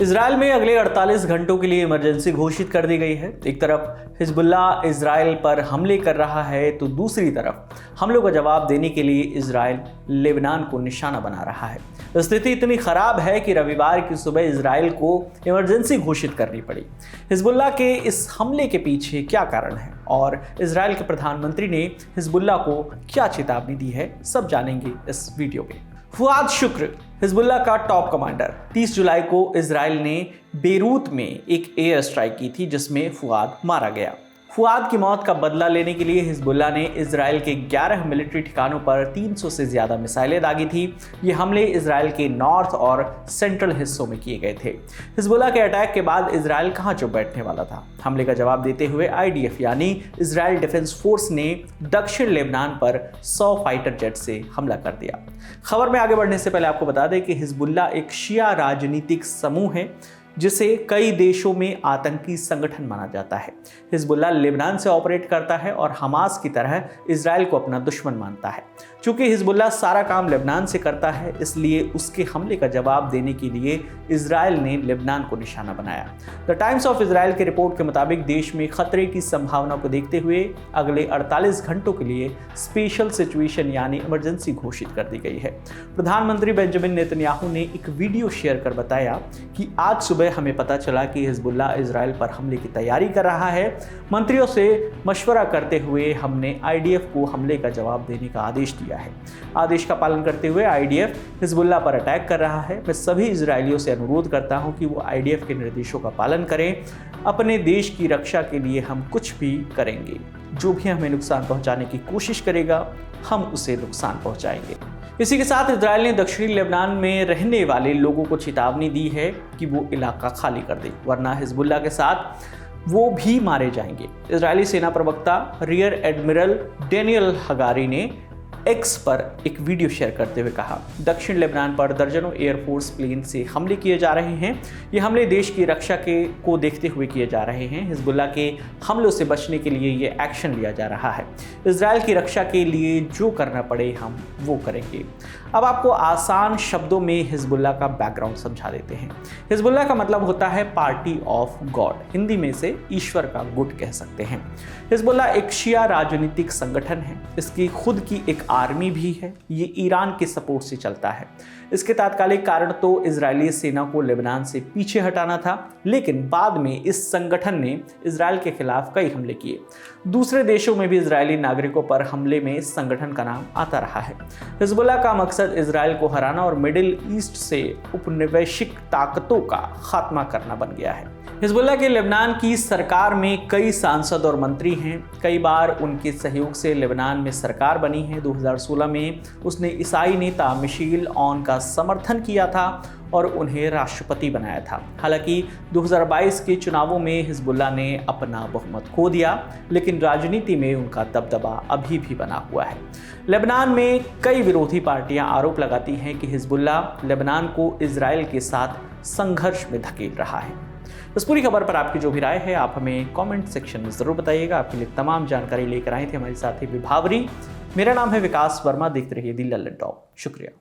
Israel में अगले 48 घंटों के लिए इमरजेंसी घोषित कर दी गई है। एक तरफ हिजबुल्लाह इजराइल पर हमले कर रहा है तो दूसरी तरफ हमलों का जवाब देने के लिए इजराइल लेबनान को निशाना बना रहा है। स्थिति इतनी खराब है कि रविवार की सुबह इजराइल को इमरजेंसी घोषित करनी पड़ी। हिजबुल्लाह के इस हमले के पीछे क्या कारण है और इजराइल के प्रधानमंत्री ने हिजबुल्लाह को क्या चेतावनी दी है, सब जानेंगे इस वीडियो में। फुआद शुक्र हिजबुल्लाह का टॉप कमांडर। 30 जुलाई को इजराइल ने बेरूत में एक एयर स्ट्राइक की थी जिसमें फुआद मारा गया। फुआद की मौत का बदला लेने के लिए हिजबुल्लाह ने इजराइल के 11 मिलिट्री ठिकानों पर 300 से ज्यादा मिसाइलें दागी थी। ये हमले इजराइल के नॉर्थ और सेंट्रल हिस्सों में किए गए थे। हिजबुल्लाह के अटैक के बाद इजराइल कहां चुप बैठने वाला था। हमले का जवाब देते हुए IDF यानी इजराइल डिफेंस फोर्स ने दक्षिण लेबनान पर 100 फाइटर जेट से हमला कर दिया। खबर में आगे बढ़ने से पहले आपको बता दें कि हिजबुल्लाह एक शिया राजनीतिक समूह है जिसे कई देशों में आतंकी संगठन माना जाता है। हिजबुल्लाह लेबनान से ऑपरेट करता है और हमास की तरह इजराइल को अपना दुश्मन मानता है। चूंकि हिजबुल्लाह सारा काम लेबनान से करता है, इसलिए उसके हमले का जवाब देने के लिए इजराइल ने लेबनान को निशाना बनाया। द टाइम्स ऑफ इजराइल की रिपोर्ट के मुताबिक देश में खतरे की संभावना को देखते हुए अगले 48 घंटों के लिए स्पेशल सिचुएशन यानी इमरजेंसी घोषित कर दी गई है। प्रधानमंत्री बेंजामिन नेतन्याहू ने एक वीडियो शेयर कर बताया कि आज सुबह हमें पता चला कि हिजबुल्लाह इजराइल पर हमले की तैयारी कर रहा है। मंत्रियों से मशवरा करते हुए हमने IDF को हमले का जवाब देने का आदेश दिया है। आदेश का पालन करते हुए IDF हिजबुल्लाह पर अटैक कर रहा है। मैं सभी इजरायलियों से अनुरोध करता हूं कि वो IDF के निर्देशों का पालन करें। अपने देश की रक्षा के लिए हम कुछ भी करेंगे। जो भी हमें नुकसान पहुंचाने की कोशिश करेगा, हम उसे नुकसान पहुंचाएंगे। इसी के साथ इजराइल ने दक्षिणी लेबनान में रहने वाले लोगों को चेतावनी दी है कि वो इलाका खाली कर दे, वरना हिजबुल्लाह के साथ वो भी मारे जाएंगे। इजरायली सेना प्रवक्ता रियर एडमिरल डेनियल हगारी ने X पर एक वीडियो शेयर करते हुए कहा, दक्षिण लेबनान पर दर्जनों एयरफोर्स प्लेन से हमले किए जा रहे हैं। ये हमले देश की रक्षा को देखते हुए किए जा रहे हैं। हिजबुल्लाह के हमलों से बचने के लिए ये एक्शन लिया जा रहा है। इजराइल की रक्षा के लिए जो करना पड़े हम वो करेंगे। अब आपको आसान शब्दों में हिजबुल्लाह का बैकग्राउंड समझा देते हैं। हिजबुल्लाह का मतलब होता है पार्टी ऑफ गॉड, हिंदी में से ईश्वर का गुट कह सकते हैं। हिजबुल्लाह एक शिया राजनीतिक संगठन है। इसकी खुद की एक आर्मी भी है। ये ईरान के सपोर्ट से चलता है। इसके तात्कालिक कारण तो इजरायली सेना को लेबनान से पीछे हटाना था, लेकिन बाद में इस संगठन ने इजराइल के खिलाफ कई हमले किए। दूसरे देशों में भी इजरायली नागरिकों पर हमले में इस संगठन का नाम आता रहा है। हिजबुल्लाह का मकसद इजराइल को हराना और मिडिल ईस्ट से उपनिवेशिक ताकतों का खात्मा करना बन गया है। हिजबुल्लाह के लेबनान की सरकार में कई सांसद और मंत्री हैं। कई बार उनके सहयोग से लेबनान में सरकार बनी है। 2016 में उसने ईसाई नेता मिशेल ऑन का समर्थन किया था और उन्हें राष्ट्रपति बनाया था। हालांकि 2022 के चुनावों में हिजबुल्लाह ने अपना बहुमत खो दिया, लेकिन राजनीति में उनका दबदबा अभी भी बना हुआ है। लेबनान में कई विरोधी पार्टियां आरोप लगाती हैं कि हिजबुल्लाह लेबनान को इजराइल के साथ संघर्ष में धकेल रहा है। इस पूरी खबर पर आपकी जो भी राय है आप हमें कमेंट सेक्शन में ज़रूर बताइएगा। आपके लिए तमाम जानकारी लेकर आए थे हमारे साथी विभावरी। मेरा नाम है विकास वर्मा। देखते रहिए दी लल्लन टॉप। शुक्रिया।